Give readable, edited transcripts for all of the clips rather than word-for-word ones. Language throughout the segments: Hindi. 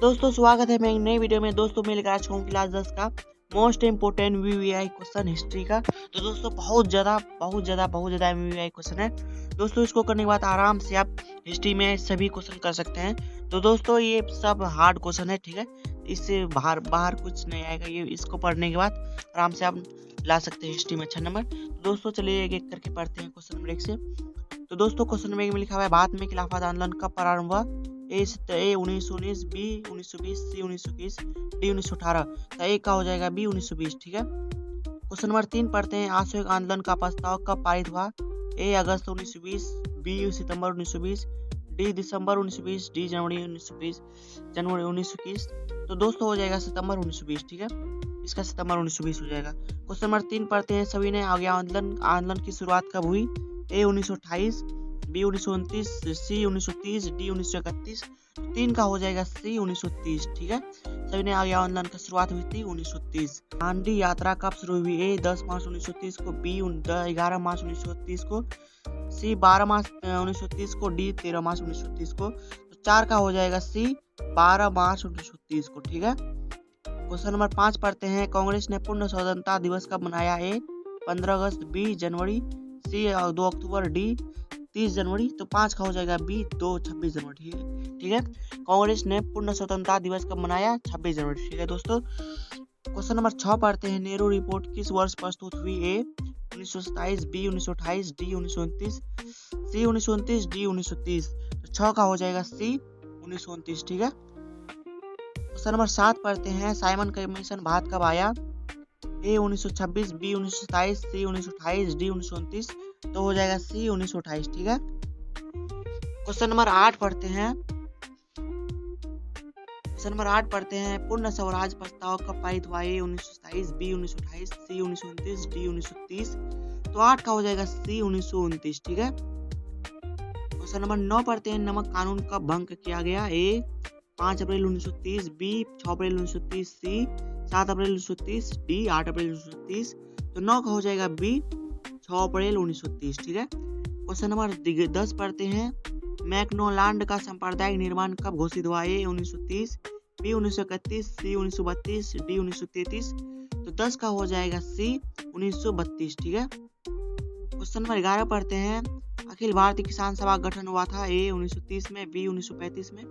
दोस्तों स्वागत है मैं एक नई वीडियो में। दोस्तों मैं लेकर आ चुका हूँ क्लास 10 का most important VVI question history का। तो दोस्तों बहुत ज़्यादा वीवीआई क्वेश्चन है। दोस्तों इसको करने के बाद आराम से आप हिस्ट्री में सभी क्वेश्चन कर सकते हैं। तो दोस्तों ये सब हार्ड क्वेश्चन है, ठीक है। इससे बाहर कुछ नहीं आएगा। ये इसको पढ़ने के बाद आराम से आप ला सकते हैं हिस्ट्री में 6 नंबर। तो दोस्तों चलिए एक एक करके पढ़ते हैं क्वेश्चन नंबर 1 से। तो दोस्तों क्वेश्चन नंबर 1 में लिखा हुआ है भारत में खिलाफत आंदोलन कब प्रारंभ हुआ? ए 1919, बी 1920, सी 1921, डी 1918। तो ए का हो जाएगा बी 1920, ठीक है। क्वेश्चन नंबर 3 पढ़ते हैं असहयोग आंदोलन का प्रस्ताव कब पारित हुआ? ए अगस्त 1920, बी सितंबर 1920, डी दिसंबर 1920, डी जनवरी 1921। तो दोस्तों हो जाएगा सितंबर 1920, ठीक है। इसका सितंबर 1920 हो जाएगा। क्वेश्चन नंबर 3 पढ़ते हैं सभी ने आगे आंदोलन की शुरुआत कब हुई? ए 1928, बी 1929, सी 1930, डी 1931। 3 का हो जाएगा सी 1930, ठीक है। सभी ने आगे आंदोलन की शुरुआत हुई थी 1930। दांडी यात्रा कब शुरू हुई? ए 10 मार्च 1930 को, बी 11 मार्च 1930 को, सी 12 मार्च 1930 को, डी 13 मार्च 1930 को। तो 4 का हो जाएगा सी 12 मार्च 1930 को, ठीक है। क्वेश्चन नंबर 5 पढ़ते हैं कांग्रेस ने पूर्ण स्वतंत्रता दिवस कब मनाया? ए 15 अगस्त, बी जनवरी, सी 2 अक्टूबर, डी 30 जनवरी। तो 5 का हो जाएगा बी 26 जनवरी, ठीक है। कांग्रेस ने पूर्ण स्वतंत्रता दिवस कब मनाया? 26 जनवरी, ठीक है दोस्तों। क्वेश्चन नंबर 6 पढ़ते हैं नेहरू रिपोर्ट किस वर्ष प्रस्तुत हुई? ए 1927, बी 1928, डी 1929, सी 1929, डी 1930। तो 6 का हो जाएगा सी 1929, ठीक है। क्वेश्चन नंबर 7 पढ़ते हैं साइमन कमीशन भारत कब आया? ए 1926, बी 1927, सी 1928, डी 1929। तो हो जाएगा सी 1928, ठीक है। क्वेश्चन नंबर 8 पढ़ते हैं पूर्ण स्वराज प्रस्ताव कब पारित हुआ? ए 1927, बी 1928, सी 1929, डी 1930। तो 8 का हो जाएगा सी 1929, ठीक है। क्वेश्चन नंबर 9 पढ़ते हैं नमक कानून कब भंग किया गया? ए 5 अप्रैल 1930, बी 6 अप्रैल 1930, सी 7 अप्रैल 1930, डी 8 अप्रैल 1930। तो 9 का हो जाएगा बी 6 अप्रैल 1930, ठीक है। क्वेश्चन नंबर 10 पढ़ते हैं मैकडोनाल्ड का सांप्रदायिक निर्माण कब घोषित हुआ? ए 1930, बी 1931, सी 1932, डी 1933। तो 10 का हो जाएगा सी 1932, ठीक है। क्वेश्चन नंबर 11 पढ़ते हैं अखिल भारतीय किसान सभा गठन हुआ था? ए 1930 में, बी 1935 में,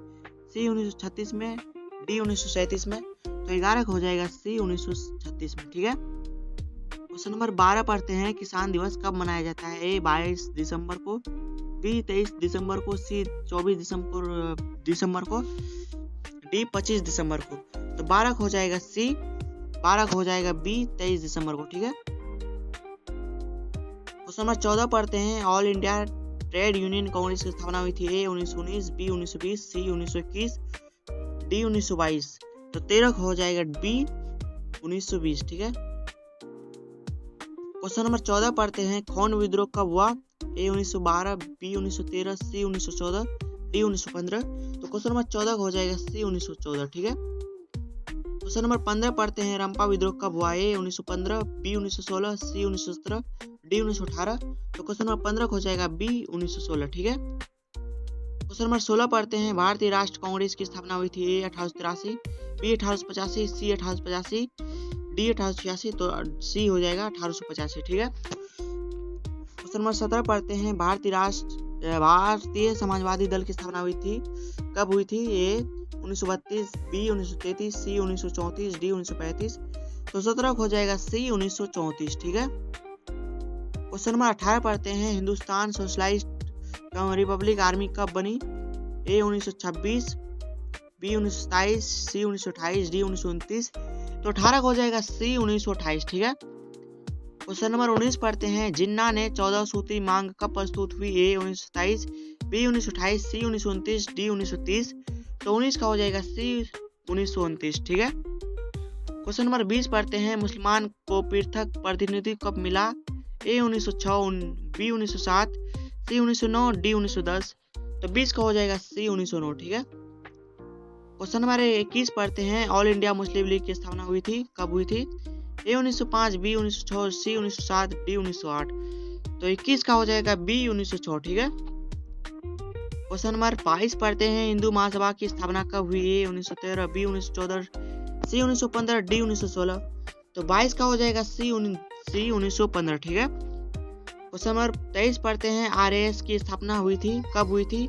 सी 1936 में, डी 1937 में। तो 11 का हो जाएगा सी 1936 में, ठीक है। क्वेश्चन नंबर 12 पढ़ते हैं किसान दिवस कब मनाया जाता है? ए 22 दिसंबर को, बी 23 दिसंबर को, सी 24 दिसंबर को, डी 25 दिसंबर को। तो 12 का हो जाएगा सी 12 का हो जाएगा बी 23 दिसंबर को, ठीक है। क्वेश्चन नंबर 14 पढ़ते हैं all India trade union Congress की स्थापना हुई थी? ए 1919, बी 1920, सी 1921, डी 1922। तो 13 का हो जाएगा बी 1920, ठीक है। क्वेश्चन नंबर 14 पढ़ते हैं खौन विद्रोह कब हुआ? ए 1912, बी 1913, सी 1914, डी 1915। तो क्वेश्चन नंबर 14 का हो जाएगा सी 1914, ठीक है। क्वेश्चन नंबर 15 पढ़ते हैं रंपा विद्रोह कब हुआ? ए 1915, बी 1916, सी 1917, डी 1918। तो क्वेश्चन नंबर 15 हो जाएगा बी 1916, ठीक है। क्वेश्चन नंबर 16 पढ़ते हैं भारतीय राष्ट्र कांग्रेस की स्थापना हुई थी? ए 1883, बी 1885, सी 1885, डी 1886। तो सी हो जाएगा 1885, ठीक है। क्वेश्चन नंबर 17 पढ़ते हैं भारतीय समाजवादी दल की स्थापना हुई थी कब हुई थी? ए 1932, बी 1933, सी 1934, डी 1935। तो 17 हो जाएगा सी 1934, ठीक है। क्वेश्चन नंबर 18 पढ़ते हैं हिंदुस्तान सोशलिस्ट रिपब्लिक आर्मी कब बनी? ए 1926, बी 1927, सी 1928, डी 1929। तो 18 हो जाएगा सी 1928, ठीक है। क्वेश्चन नंबर 19 पढ़ते हैं जिन्ना ने 14 सूत्री मांग कब प्रस्तुत हुई? ए 1927, बी 1928, सी 1929, डी 1930। तो 19 का हो जाएगा सी 1929, ठीक है। क्वेश्चन नंबर 20 पढ़ते हैं मुसलमान को पृथक प्रतिनिधित्व कब मिला? ए 1906, बी 1907, सी 1909, डी 1910। तो 20 का हो जाएगा सी 1909, ठीक है। क्वेश्चन नंबर 21 पढ़ते हैं ऑल इंडिया मुस्लिम लीग की स्थापना हुई थी कब हुई थी? ए 1905, बी 1906, सी 1907, डी 1908। तो 21 का हो जाएगा बी 1906, ठीक है। क्वेश्चन नंबर 22 पढ़ते हैं, हिंदू महासभा की स्थापना कब हुई? ए 1913, बी 1914, सी 1915, डी 1916। तो 22 का हो जाएगा सी 1915, ठीक है। क्वेश्चन नंबर 23 पढ़ते हैं, आरएएस की स्थापना हुई थी, कब हुई थी?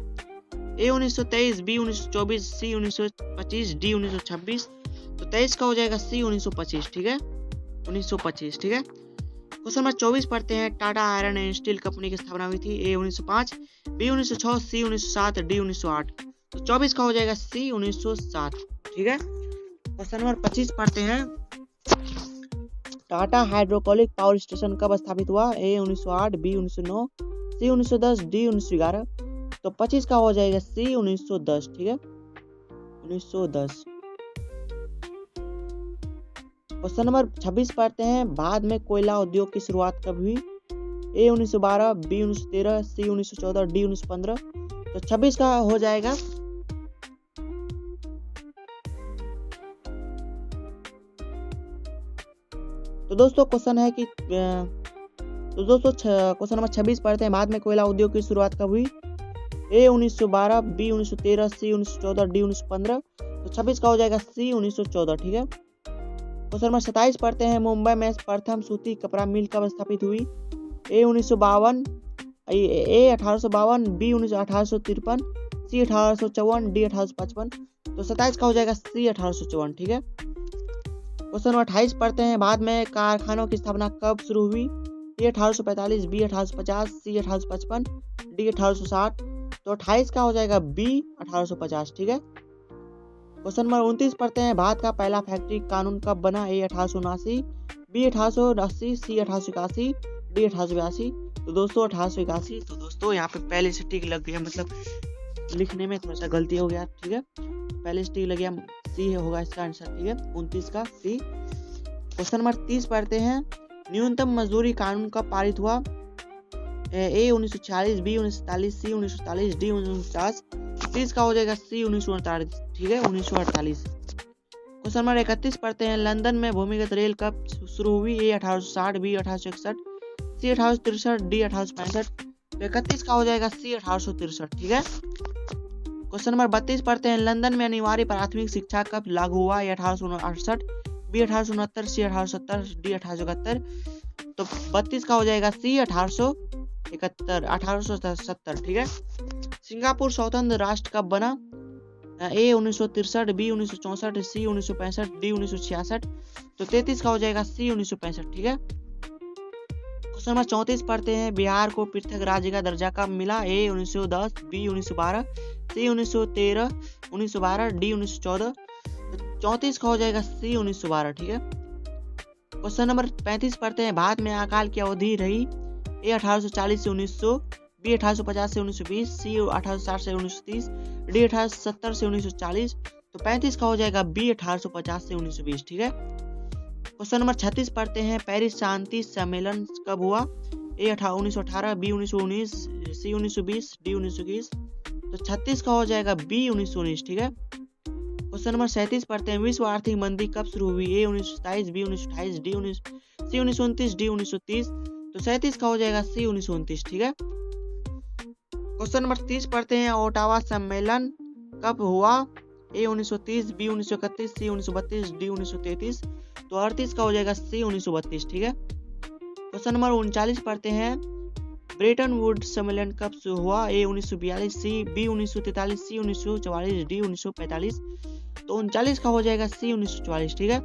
ए 1923, बी 1924, सी 1925, डी 1926। तो 23 का हो जाएगा सी 1925, ठीक है, 1925, ठीक है। क्वेश्चन नंबर 24 पढ़ते हैं, Tata iron and steel company की स्थापना हुई थी? ए 1905, बी 1906, सी 1907, डी 1908। तो 24 का हो जाएगा सी 1907, ठीक है। क्वेश्चन नंबर 25 पढ़ते हैं, टाटा हाइड्रोक्लिक पावर स्टेशन कब स्थापित हुआ? ए 1908, बी 1909, सी 1910, डी 1911। तो 25 का हो जाएगा सी 1910, ठीक है, 1910। क्वेश्चन नंबर 26 पढ़ते हैं, भारत में कोयला उद्योग की शुरुआत कब हुई? ए 1912, बी 1913, सी 1914, डी 1915। तो 26 का हो जाएगा तो दोस्तों क्वेश्चन है कि क्वेश्चन नंबर 26 पढ़ते हैं, भारत में कोयला उद्योग की शुरुआत कब हुई? ए 1912, बी 1913, सी 1914, डी 1915। तो 26 का हो जाएगा सी 1914, ठीक है। क्वेश्चन नंबर 27 पढ़ते हैं, मुंबई में प्रथम सूती कपड़ा मिल कब स्थापित हुई? ए 1852, बी 1853, सी 1854, डी 1855। तो 27 का हो जाएगा सी 1854, ठीक है। क्वेश्चन नंबर 28 पढ़ते हैं, भारत में कारखानों की स्थापना कब शुरू हुई? ए 1845, बी 1850, सी 1855, डी 1860। तो 28 का हो जाएगा बी 1850, ठीक है। क्वेश्चन नंबर 29 पढ़ते हैं, भारत का पहला फैक्ट्री कानून कब बना? ए 1879, बी 1880, सी 1881, डी 1882। तो दोस्तों 1881। तो दोस्तों यहाँ पे पहले से टिक लग गया, मतलब लिखने में थोड़ा सा गलती हो गया, ठीक है, पहले से टिक लग गया, सी होगा इसका आंसर, ठीक है, 29 का सी। क्वेश्चन नंबर 30 पढ़ते हैं, न्यूनतम मजदूरी कानून कब पारित हुआ? ए 1946, बी 1947, सी 1947, डी 1949। 30 का हो जाएगा सी 1948, ठीक है, 1948। क्वेश्चन नंबर 31 पढ़ते हैं, लंदन में भूमिगत रेल कब शुरू हुई? ए 1860, बी 1861, सी 1863, डी 1865। तो 31 का हो जाएगा सी 1863, ठीक है। क्वेश्चन नंबर 32 पढ़ते हैं, लंदन में अनिवार्य प्राथमिक शिक्षा कब लागू हुआ? ए 1868, बी 1869, सी 1870, डी 1871। तो 32 का हो जाएगा सी 1870, ठीक है। सिंगापुर स्वतंत्र राष्ट्र कब बना? ए 1963, बी 1964, सी 1965, डी 1966। तो 33 का हो जाएगा सी 1965, ठीक है। क्वेश्चन नंबर 34 पढ़ते हैं, बिहार को पृथक राज्य का दर्जा कब मिला? ए 1910, बी 1912, सी 1913, 1912, डी 1914। तो 34 का हो जाएगा सी 1912, ठीक है। क्वेश्चन नंबर 35 पढ़ते हैं, भारत में अकाल की अवधि रही? ए 1840 से 1900, बी 1850 से 1920, सी 1860 से 1930, डी 1870 से 1940। तो 35 का हो जाएगा बी 1850 से 1920, ठीक है। क्वेश्चन नंबर 36 पढ़ते हैं, पेरिस शांति सम्मेलन कब हुआ? ए 1918, बी 1919, सी 1920, डी 1921। तो 36 का हो जाएगा बी 1919, ठीक है। क्वेश्चन नंबर 37 पढ़ते हैं, विश्व आर्थिक मंदी कब शुरू हुई? ए 1927, बी 1928, डी 1929, डी 1930। तो 37 का हो जाएगा सी 1929, ठीक है। क्वेश्चन नंबर 30 पढ़ते हैं, ओटावा सम्मेलन कब हुआ? ए 1930, बी 1931, सी 1932, डी 1933। तो 38 का हो जाएगा सी 1932, ठीक है। क्वेश्चन नंबर 39 पढ़ते हैं, ब्रेटन वुड सम्मेलन कब हुआ? ए 1942, सी बी 1943, सी 1944, डी 1945। तो 39 का हो जाएगा सी 1944, ठीक है।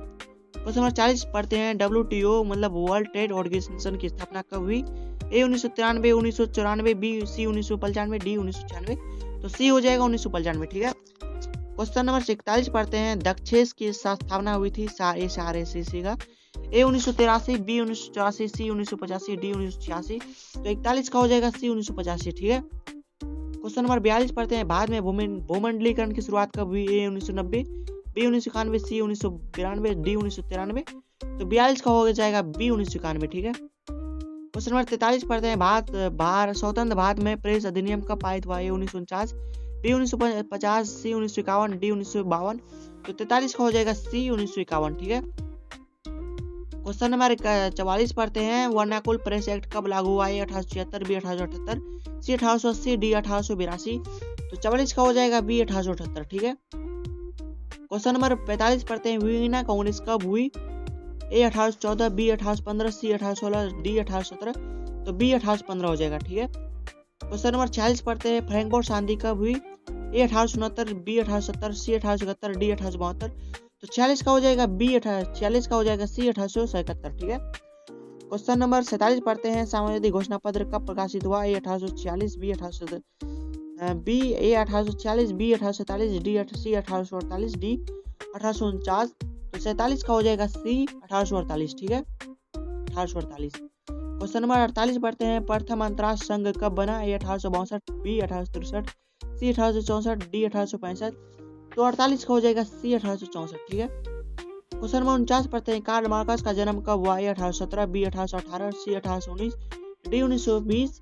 क्वेश्चन नंबर 40 पढ़ते हैं, WTO मतलब वर्ल्ड ट्रेड ऑर्गेनाइजेशन की स्थापना कब हुई? ए 1993, 1994, बी सी 1995, डी 1996। तो सी हो जाएगा 1995, ठीक है। क्वेश्चन नंबर 41 पढ़ते हैं, दक्षेस की स्थापना हुई थी? SRSC का? ए 1983, बी 1984, सी 1985, डी 1986। तो 41 का हो जाएगा सी 1985, ठीक है। क्वेश्चन नंबर 42 पढ़ते हैं, भारत में भूमंडलीकरण की शुरुआत कब हुई? ए 1990, बी 1991, सी 1992, डी 1993। तो 42 का हो जाएगा बी 1991, ठीक है। क्वेश्चन नंबर 43 पढ़ते हैं, स्वतंत्र भारत में प्रेस अधिनियम कब पारित हुआ? ए 1949, बी 1950, सी 1951, डी 1952। तो 43 का हो जाएगा सी 1951, ठीक है। क्वेश्चन नंबर 44 पढ़ते हैं, वर्नाकुल प्रेस एक्ट कब लागू हुआ? ए 1876, बी 1878, सी 1880, डी 1882। तो 44 का हो जाएगा बी 1878, ठीक है। क्वेश्चन नंबर 45 पढ़ते हैं, वियना कांग्रेस कब हुई? ए 1814, बी 1815, सी 1816, डी 1817, तो बी 1815 हो जाएगा, ठीक है। क्वेश्चन नंबर 46 पढ़ते हैं, फ्रैंकफर्ट संधि कब हुई? ए 1869, बी 1870, सी 1871, डी 1872, तो 46 का हो जाएगा बी 46 का हो जाएगा सी 1871, ठीक है। क्वेश्चन नंबर 47 पढ़ते हैं, सामान्य घोषणा पत्र कब प्रकाशित हुआ? A 1846, B 1840, B 1847, D C 1848, D 1849, तो 47 का हो जाएगा सी 1848, ठीक है, 1848। क्वेश्चन नंबर 48 पढ़ते हैं, प्रथम अंतरराष्ट्रीय संघ कब बना? ए 1862, बी 1863, सी 1864, डी 1865, तो 48 का हो जाएगा सी 1864, ठीक है। क्वेश्चन नंबर 49 पढ़ते हैं, कार्ल मार्क्स का जन्म कब हुआ? ए 1817, बी 1818, सी 1819, डी 1920,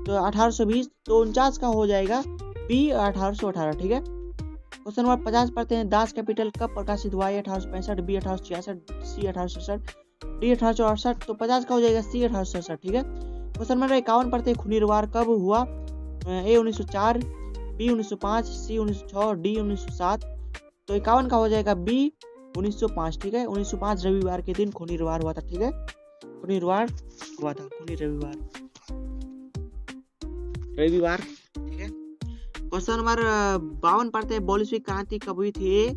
तो 1820, तो 49 का हो जाएगा बी 1818, ठीक है। क्वेश्चन नंबर 50 पढ़ते हैं, दास कैपिटल कब प्रकाशित हुआ? ए 1865, बी 1866, सी 1867, डी 1868, तो 50 का हो जाएगा सी 1867, ठीक है। क्वेश्चन नंबर 51 पढ़ते हैं, खूनीरवार कब हुआ? ए 1904, बी 1905, सी 1906, डी 1907, तो 51 का हो जाएगा बी 1905, ठीक है। 1905 रविवार के दिन खूनीरवार हुआ था, ठीक है, खूनीरवार हुआ था, खूनी रविवार, ठीक है। क्वेश्चन नंबर 52 पढ़ते हैं, बोल्शेविक क्रांति कब हुई थी? ए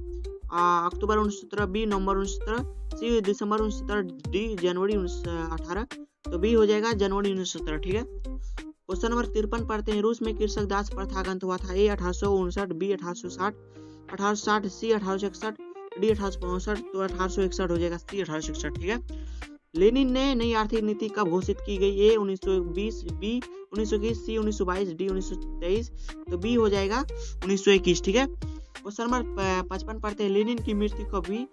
अक्टूबर 1917, बी नवंबर 1917, सी दिसंबर 1917, डी जनवरी 1918, तो बी हो जाएगा जनवरी 1917, ठीक है। क्वेश्चन नंबर 53 पढ़ते हैं, रूस में कृषक दास प्रथा का अंत हुआ था? ए 1859, बी 1860, 1860, सी 1861, डी 1865, तो 1861 हो जाएगा सी 1861, ठीक है। लेनिन ने नई आर्थिक नीति कब घोषित की गई? ए 1920, बी 1921, सी 1922, डी 1923, तो बी हो जाएगा 1921, ठीक है। क्वेश्चन नंबर 55 पढ़ते हैं, लेनिन की मृत्यु कब हुई?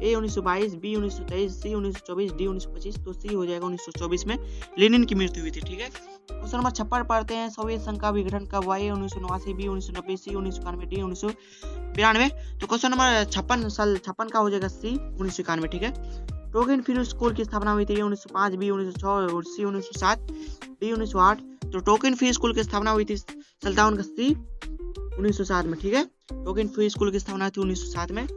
ए 1922, बी 1923, सी 1924, डी 1925, तो सी हो जाएगा 1924 में लेनिन की मृत्यु हुई थी, ठीक है। क्वेश्चन नंबर 56 पढ़ते हैं, सोवियत संघ का विघटन कब हुआ? ए 1989, बी 1990, सी 1991, डी 1992, तो क्वेश्चन नंबर 56 का हो जाएगा सी 1991, ठीक है। टोकिन फिल्म स्कूल की स्थापना हुई थी? 1905, बी 1906, सी 1907, डी 1908, तो टोकिन फिल्म स्कूल की स्थापना हुई थी सुल्तान का सी 1907 में, ठीक है। टोकिन फिल्म स्कूल की स्थापना थी 1907 में।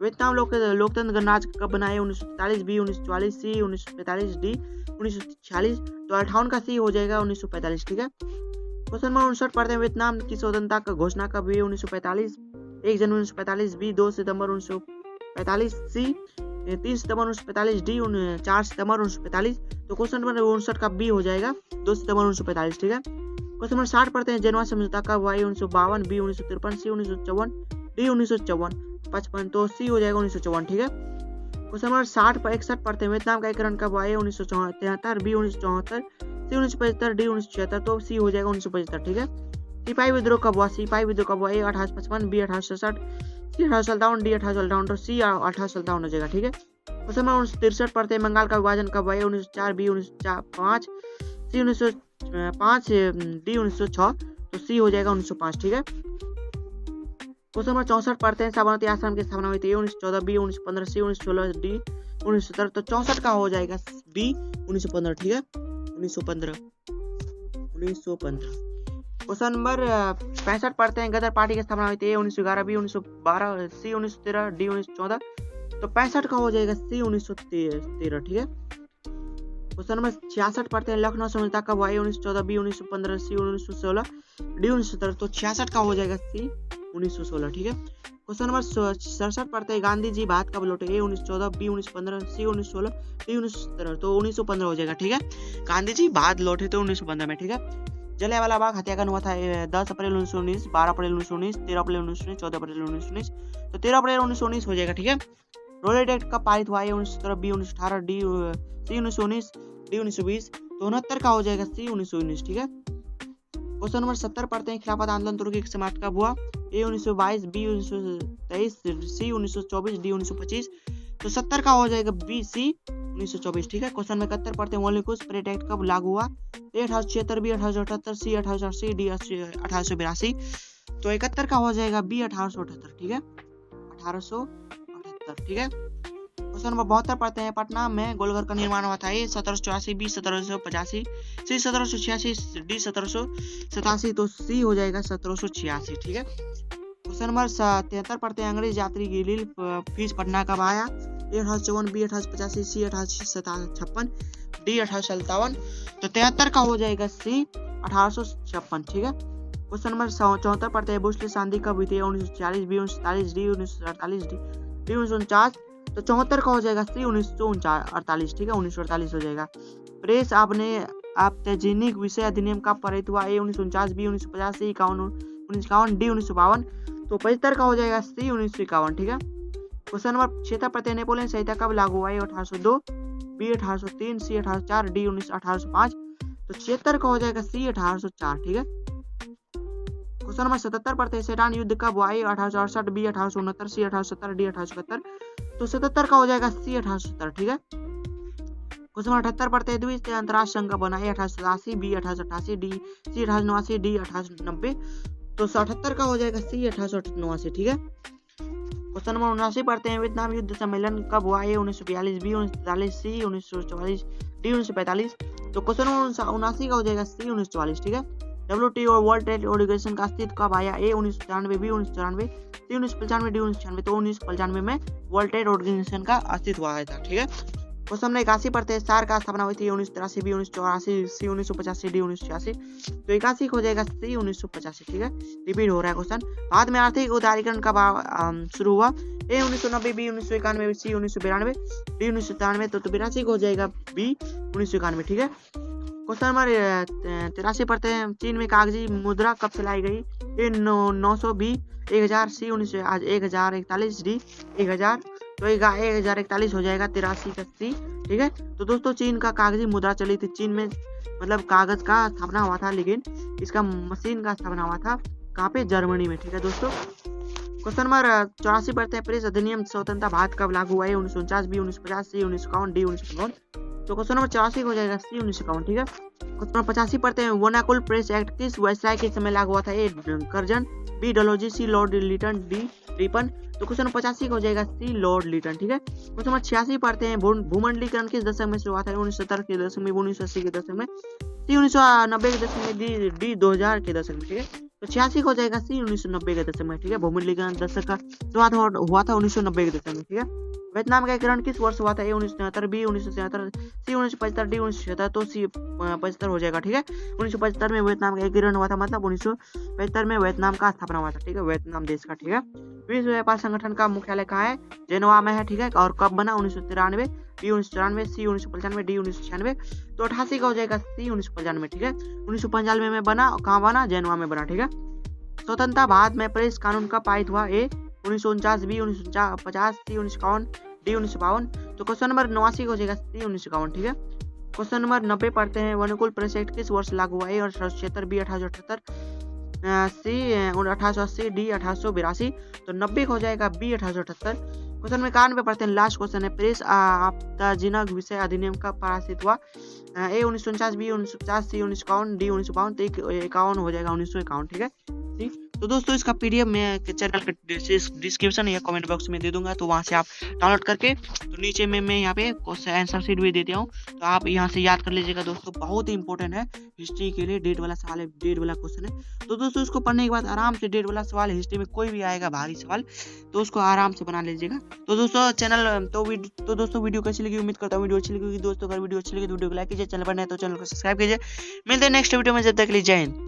वियतनाम लोकतंत्र गणराज्य कब बना? 1943, बी 1944, सी 1945, डी 1946, तो 58 का सी हो जाएगा 1945, ठीक है। क्वेश्चन नंबर 59 पढ़ते हैं, वियतनाम की स्वतंत्रता का घोषणा कब हुई? 1945, 1 जनवरी 1945, बी 2 सितंबर 1945, सी 3 सितंबर 1945, डी 4 सितंबर 1945, तो क्वेश्चन नंबर 59 का बी हो जाएगा 2 सितंबर 1945, ठीक है। क्वेश्चन नंबर 60 पढ़ते हैं, जेनेवा समझौता कब हुआ? 1952, बी 1953, सी 1954, डी 1955, तो सी हो जाएगा 1954, ठीक है। क्वेश्चन नंबर 61 पढ़ते हैं, वियतनाम का एकीकरण कब हुआ? 1973, बी 1974, सी 1975, डी 1976, तो सी हो जाएगा 1975, ठीक है। सिपाही विद्रोह कब हुआ? सिपाही विद्रोह कब हुआ? ए 1855, बी 1867, सी 1857, डी 1857, तो सी 1857 हो जाएगा, ठीक है। क्वेश्चन नंबर 63 पढ़ते हैं, बंगाल का विभाजन कब हुआ? 1904, बी 1905, सी 1905, डी 1906, तो सी हो जाएगा 1905, ठीक है। क्वेश्चन नंबर 64 पढ़ते हैं, साबरमती आश्रम की स्थापना हुई थी? 1914, बी 1915, सी 1916, डी 1917, तो 64 का हो जाएगा बी 1915, ठीक है, 1915। क्वेश्चन नंबर 65 पढ़ते हैं, गदर पार्टी की स्थापना हुई थी? 1911, बी 1912, सी 1913, डी 1914, तो 65 का हो जाएगा सी 1913, ठीक है। क्वेश्चन नंबर 66 पढ़ते हैं, लखनऊ समझौता कब हुआ? 1914, बी 1915, सी 1916, डी 1917, तो 66 का हो जाएगा सी 1916, ठीक है। क्वेश्चन नंबर 67 पढ़ते हैं, गांधी जी भारत कब लौटे? ए 1914, बी 1915, सी 1916, डी 1917, तो 1915 हो जाएगा, ठीक है। गांधी जी भारत लौटे थे 1915 में, ठीक है। जलियांवाला बाग हत्याकांड हुआ था 10 अप्रैल 1919, 12 अप्रैल 1919, 13 अप्रैल 1919, 14 अप्रैल 1919, तो 13 अप्रैल 1919 हो जाएगा, ठीक है। रोलेट एक्ट कब पारित हुआ? 1917, बी 1918, डी सी 1919, डी 1920, तो 69 का हो जाएगा सी 1919, ठीक है। क्वेश्चन नंबर 70 पढ़ते हैं, खिलाफत आंदोलन तुर्की के समाप्त कब हुआ? ए 1922, बी 1923, सी 1924, डी 1925, तो 70 का हो जाएगा बी सी 1924, ठीक है। क्वेश्चन नंबर 71 पढ़ते हैं, मौलिक परेड एक्ट कब लागू हुआ? ए 1876, बी 1878, सी 1880, डी 1882, तो 71 का हो जाएगा बी 1878, ठीक है, 1878, ठीक है। क्वेश्चन नंबर 72 पढ़ते हैं। पटना में गोलघर का निर्माण हुआ था। ए 1784, बी 1785, सी 1786, डी 1787। तो सी हो जाएगा 1786। ठीक है। क्वेश्चन नंबर 73 पढ़ते हैं। अंग्रेज यात्री गिलील फीस पटना कब आया? ए 1854, बी 1885, सी 1856, डी 1857। तो 73 का हो जाएगा सी 1856। ठीक है। क्वेश्चन नंबर 74 पढ़ते हैं। बुश ली संधि कब हुई थी? 1940, बी 1947, डी 1948, डी 1949। तो 74 का हो जाएगा सी 1948। ठीक है, 1948 हो जाएगा। प्रेस आपत्तिजनक विषय अधिनियम कब पारित हुआ? ए 1949, बी 1950, सी 1951, डी 1952। तो 75 का हो जाएगा सी 1951। ठीक है। क्वेश्चन नंबर 76 पढ़ते हैं। नेपोलियन संहिता कब लागू हुआ? ए 1802, बी 1803, सी 1804, डी 1805। तो 76 का हो जाएगा सी 1804। ठीक है। क्वेश्चन नंबर 77 पढ़ते हैं। सेडान युद्ध कब हुआ? ए 1868, बी 1869, सी 1870, डी 1871। तो 77 का हो जाएगा सी 1870। ठीक है। क्वेश्चन नंबर 78 पढ़ते हैं। द्वितीय अंतर्राष्ट्रीय संघ कब बना? ए 1887, बी 1888, डी सी 1889, डी 1890। तो 78 का हो जाएगा सी 1889। ठीक है। क्वेश्चन नंबर 79 पढ़ते हैं। वियतनाम युद्ध सम्मेलन कब हुआ? ए 1942, बी 1943, सी 1944, डी 1945। तो क्वेश्चन नंबर 79 का हो जाएगा सी 1944। ठीक है। WTO और वर्ल्ड ट्रेड ऑर्गेनाइजेशन का अस्तित्व कब आया? ए 1994, बी 1994, सी 1995, डी 1996। तो 1995 में वर्ल्ड ट्रेड ऑर्गेनाइजेशन का अस्तित्व आया था। ठीक है। क्वेश्चन नंबर 81 पढ़ते हैं। सार का स्थापना हुई थी 1983, बी 1984, सी 1985, डी 1986। तो 81 हो जाएगा सी 1985। ठीक है। रिपीट हो रहा है क्वेश्चन। बाद में आर्थिक उदारीकरण कब शुरू हुआ? ए 1990, बी 1991, सी 1992, डी 1993। तो 82 हो जाएगा बी 1991। ठीक है। क्वेश्चन नंबर 83 पढ़ते हैं। चीन में कागजी मुद्रा कब चलाई गई? ए 900, बी 1000, सी 1041, डी 1000। तो 1041 हो जाएगा 83 का सी। ठीक है। तो दोस्तों चीन का कागजी मुद्रा चली थी। चीन में मतलब कागज का स्थापना हुआ था, लेकिन इसका मशीन का स्थापना हुआ था कहाँ पे? जर्मनी में। ठीक है दोस्तों। क्वेश्चन नंबर 84 पढ़ते हैं। प्रेस अधिनियम स्वतंत्रता भारत कब लागू हुआ? 1949, बी 1950, सी 1951, डी 1952। तो क्वेश्चन नंबर 84 हो जाएगा सी 1951। ठीक है। क्वेश्चन नंबर 85 पढ़ते हैं। वर्नाकुल प्रेस एक्ट किस वायसराय के समय लागू हुआ था? ए कर्जन, बी डलहौजी, सी लॉर्ड लिटन, डी रिपन। तो क्वेश्चन नंबर 85 हो जाएगा सी लॉर्ड लिटन। ठीक है। क्वेश्चन नंबर 86 पढ़ते हैं। भूमंडलीकरण किस दशक में शुरू हुआ था? 1970 के दशक में, 1980 के दशक में, सी 1990 के दशक में, डी 2000 के दशक में। ठीक है। तो 86 हो जाएगा सी 1990 के दशक में। ठीक है। भूमंडलीकरण दशक का शुरुआत हुआ था 1990 के दशक में। ठीक है। वियतनाम का एकीकरण किस वर्ष हुआ था? ए 1973, बी 1977, सी 1975, डी 1976। तो सी 75 हो जाएगा। ठीक है। 1975 में वियतनाम का एकीकरण हुआ था, मतलब 1975 में वियतनाम का स्थापना हुआ था। ठीक है। वियतनाम देश का। ठीक है। विश्व व्यापार संगठन का मुख्यालय कहाँ है? जेनेवा में है। ठीक है। और कब बना? 1993, बी 1994, सी 1995, डी 1996। तो 88 का हो जाएगा सी 1995। ठीक है। 1995 में बना। कहाँ बना? जेनेवा में बना। ठीक है। स्वतंत्रता भारत में प्रेस कानून कब पारित हुआ? ए 1949, बी 1950, सी 1951, डी 1952। तो क्वेश्चन नंबर 89 हो जाएगा सी 1951। ठीक है। क्वेश्चन नंबर 90 पढ़ते हैं। वर्नाकुल प्रेस एक्ट किस वर्ष लागू हुआ? ए 1876, बी 1878, सी 1880, डी 1882। तो 90 हो जाएगा बी 1878। क्वेश्चन में 91 पढ़ते हैं। लास्ट क्वेश्चन है। प्रेस आपत्तिजनक विषय अधिनियम कब पारित हुआ? ए 1949, बी 1950, सी 1951, डी 1952। तो 51 हो जाएगा 1951। ठीक है। तो दोस्तों इसका PDF मैं चैनल के डिस्क्रिप्शन या कमेंट बॉक्स में दे दूंगा, तो वहां से आप डाउनलोड करके, तो नीचे में मैं यहाँ पे आंसर शीट भी देता हूँ, तो आप यहाँ से याद कर लीजिएगा दोस्तों। बहुत ही इंपॉर्टेंट है हिस्ट्री के लिए। डेट वाला सवाल है, डेट वाला क्वेश्चन है। तो दोस्तों इसको पढ़ने के बाद आराम से डेट वाला सवाल, हिस्ट्री में कोई भी आएगा भारी सवाल, तो उसको आराम से बना लीजिएगा। तो दोस्तों दोस्तों वीडियो कैसी लगी? उम्मीद करता हूँ वीडियो अच्छी लगी दोस्तों। अगर वीडियो अच्छी लगी तो वीडियो को लाइक कीजिए, चैनल पर नए तो चैनल को सब्सक्राइब कीजिए। मिलते हैं नेक्स्ट वीडियो में, जब तक के लिए जय हिंद।